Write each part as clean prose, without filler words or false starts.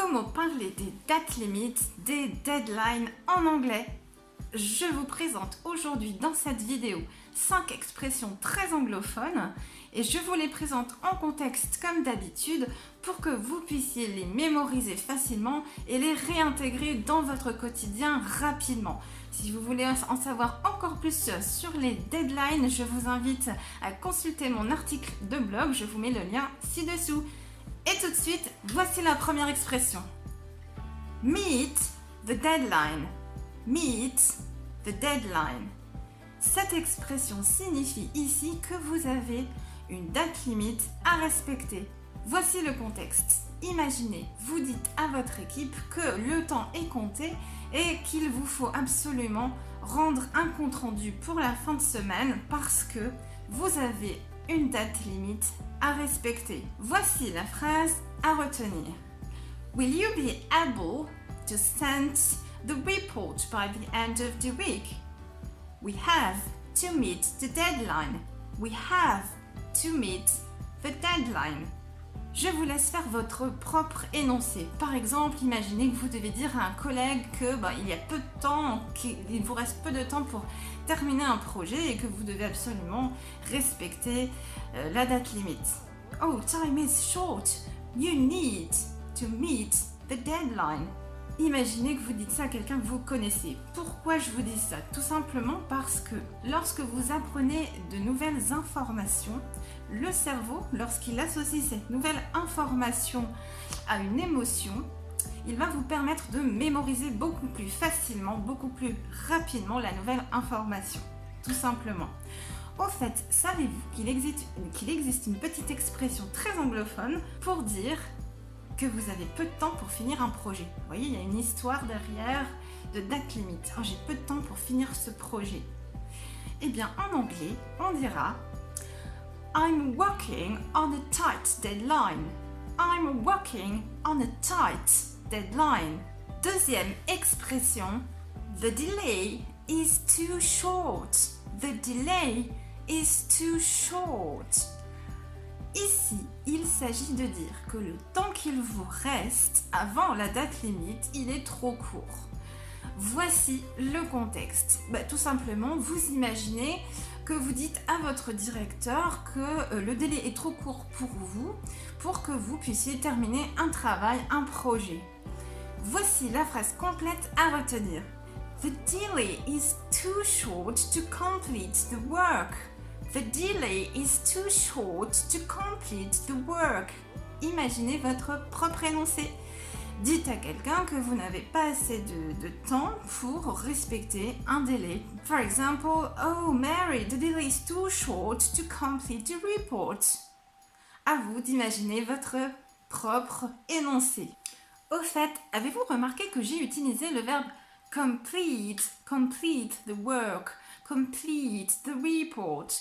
Comment parler des dates limites, des deadlines en anglais? Je vous présente aujourd'hui dans cette vidéo 5 expressions très anglophones et je vous les présente en contexte comme d'habitude pour que vous puissiez les mémoriser facilement et les réintégrer dans votre quotidien rapidement. Si vous voulez en savoir encore plus sur les deadlines, je vous invite à consulter mon article de blog, je vous mets le lien ci-dessous. Et tout de suite, voici la première expression. Meet the deadline. Meet the deadline. Cette expression signifie ici que vous avez une date limite à respecter. Voici le contexte. Imaginez, vous dites à votre équipe que le temps est compté et qu'il vous faut absolument rendre un compte-rendu pour la fin de semaine parce que vous avez une date limite à respecter. Voici la phrase à retenir. Will you be able to send the report by the end of the week? We have to meet the deadline. We have to meet the deadline. Je vous laisse faire votre propre énoncé. Par exemple, imaginez que vous devez dire à un collègue que il y a peu de temps, qu'il vous reste peu de temps pour terminer un projet et que vous devez absolument respecter la date limite. Oh, time is short. You need to meet the deadline. Imaginez que vous dites ça à quelqu'un que vous connaissez. Pourquoi je vous dis ça? Tout simplement parce que lorsque vous apprenez de nouvelles informations, le cerveau, lorsqu'il associe cette nouvelle information à une émotion, il va vous permettre de mémoriser beaucoup plus facilement, beaucoup plus rapidement la nouvelle information. Tout simplement. Au fait, savez-vous qu'il existe une petite expression très anglophone pour dire que vous avez peu de temps pour finir un projet. Vous voyez, il y a une histoire derrière de date limite. Oh, j'ai peu de temps pour finir ce projet. Eh bien, en anglais, on dira I'm working on a tight deadline. I'm working on a tight deadline. Deuxième expression, the delay is too short. The delay is too short. Ici, il s'agit de dire que le temps qu'il vous reste avant la date limite, il est trop court. Voici le contexte. Tout simplement, vous imaginez que vous dites à votre directeur que le délai est trop court pour vous, pour que vous puissiez terminer un travail, un projet. Voici la phrase complète à retenir. The delay is too short to complete the work. The delay is too short to complete the work. Imaginez votre propre énoncé. Dites à quelqu'un que vous n'avez pas assez de temps pour respecter un délai. For example, oh Mary, the delay is too short to complete the report. À vous d'imaginer votre propre énoncé. Au fait, avez-vous remarqué que j'ai utilisé le verbe complete the work, complete the report?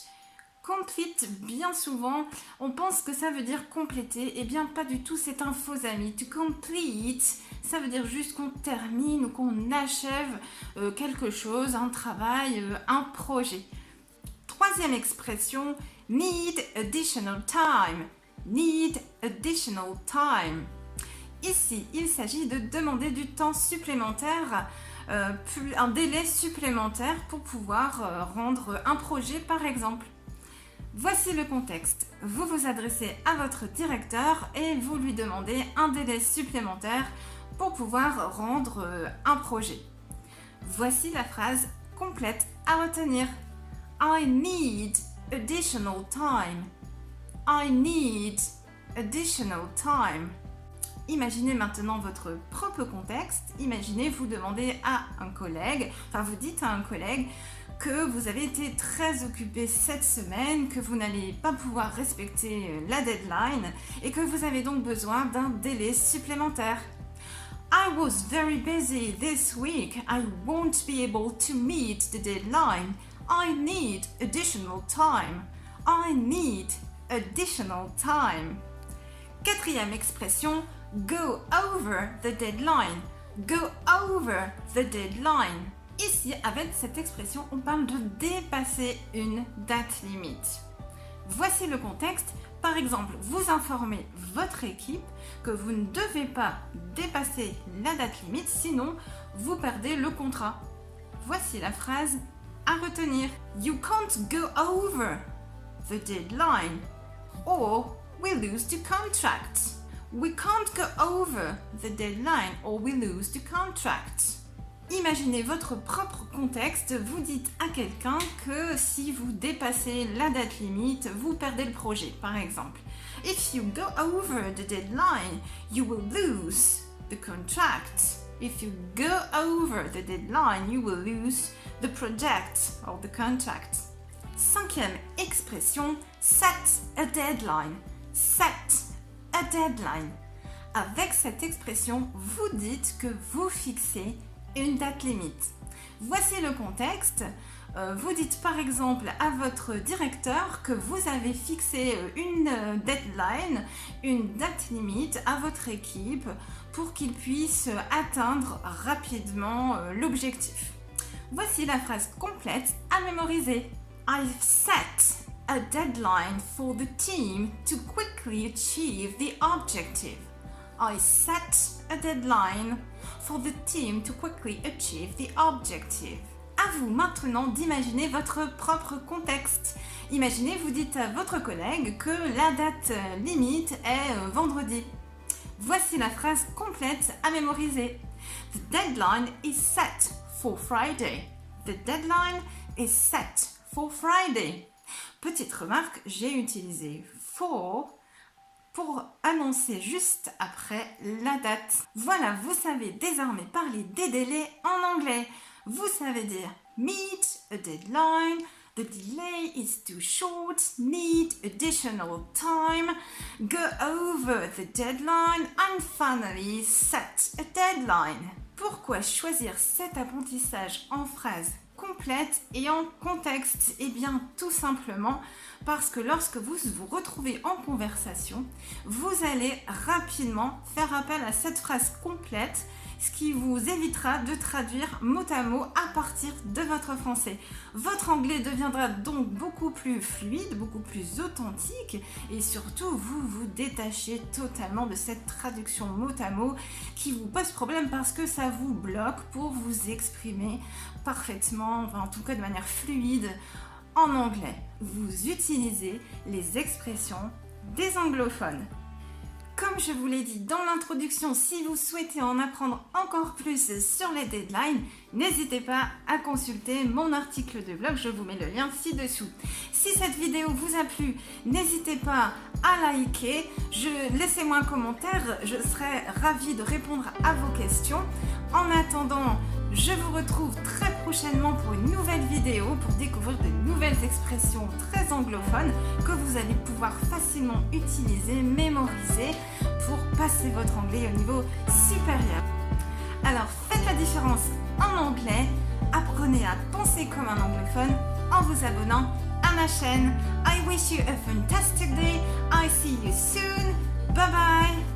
Complete, bien souvent, on pense que ça veut dire compléter. Eh bien, pas du tout, c'est un faux ami. To complete, ça veut dire juste qu'on termine ou qu'on achève quelque chose, un travail, un projet. Troisième expression, need additional time. Need additional time. Ici, il s'agit de demander du temps supplémentaire, un délai supplémentaire pour pouvoir rendre un projet, par exemple. Voici le contexte. Vous vous adressez à votre directeur et vous lui demandez un délai supplémentaire pour pouvoir rendre un projet. Voici la phrase complète à retenir. I need additional time. I need additional time. Imaginez maintenant votre propre contexte. Imaginez, vous demandez à un collègue, vous dites à un collègue que vous avez été très occupé cette semaine, que vous n'allez pas pouvoir respecter la deadline et que vous avez donc besoin d'un délai supplémentaire. I was very busy this week. I won't be able to meet the deadline. I need additional time. I need additional time. Quatrième expression, go over the deadline. Go over the deadline. Ici, avec cette expression, on parle de dépasser une date limite. Voici le contexte. Par exemple, vous informez votre équipe que vous ne devez pas dépasser la date limite, sinon vous perdez le contrat. Voici la phrase à retenir. You can't go over the deadline or we lose the contract. We can't go over the deadline or we lose the contract. Imaginez votre propre contexte, vous dites à quelqu'un que si vous dépassez la date limite, vous perdez le projet, par exemple. If you go over the deadline, you will lose the contract. If you go over the deadline, you will lose the project or the contract. Cinquième expression, set a deadline. Set a deadline. Avec cette expression, vous dites que vous fixez une date limite. Voici le contexte. Vous dites par exemple à votre directeur que vous avez fixé une deadline, une date limite à votre équipe pour qu'il puisse atteindre rapidement l'objectif. Voici la phrase complète à mémoriser. I've set a deadline for the team to quickly achieve the objective. I set a deadline for the team to quickly achieve the objective. À vous maintenant d'imaginer votre propre contexte. Imaginez, vous dites à votre collègue que la date limite est vendredi. Voici la phrase complète à mémoriser. The deadline is set for Friday. The deadline is set for Friday. Petite remarque, j'ai utilisé for pour annoncer juste après la date. Voilà, vous savez désormais parler des délais en anglais. Vous savez dire meet a deadline, the delay is too short, need additional time, go over the deadline and finally set a deadline. Pourquoi choisir cet apprentissage en phrase complète et en contexte? Eh bien tout simplement parce que lorsque vous vous retrouvez en conversation, vous allez rapidement faire appel à cette phrase complète, ce qui vous évitera de traduire mot à mot à partir de votre français. Votre anglais deviendra donc beaucoup plus fluide, beaucoup plus authentique et surtout vous vous détachez totalement de cette traduction mot à mot qui vous pose problème parce que ça vous bloque pour vous exprimer parfaitement, enfin, en tout cas de manière fluide en anglais. Vous utilisez les expressions des anglophones. Comme je vous l'ai dit dans l'introduction, si vous souhaitez en apprendre encore plus sur les deadlines, n'hésitez pas à consulter mon article de blog, je vous mets le lien ci-dessous. Si cette vidéo vous a plu, n'hésitez pas à liker, laissez-moi un commentaire, je serai ravie de répondre à vos questions. En attendant, je vous retrouve très prochainement pour une nouvelle vidéo pour découvrir de nouvelles expressions très anglophones que vous allez pouvoir facilement utiliser, mémoriser pour passer votre anglais au niveau supérieur. Alors faites la différence en anglais, apprenez à penser comme un anglophone en vous abonnant à ma chaîne. I wish you a fantastic day. I see you soon. Bye bye.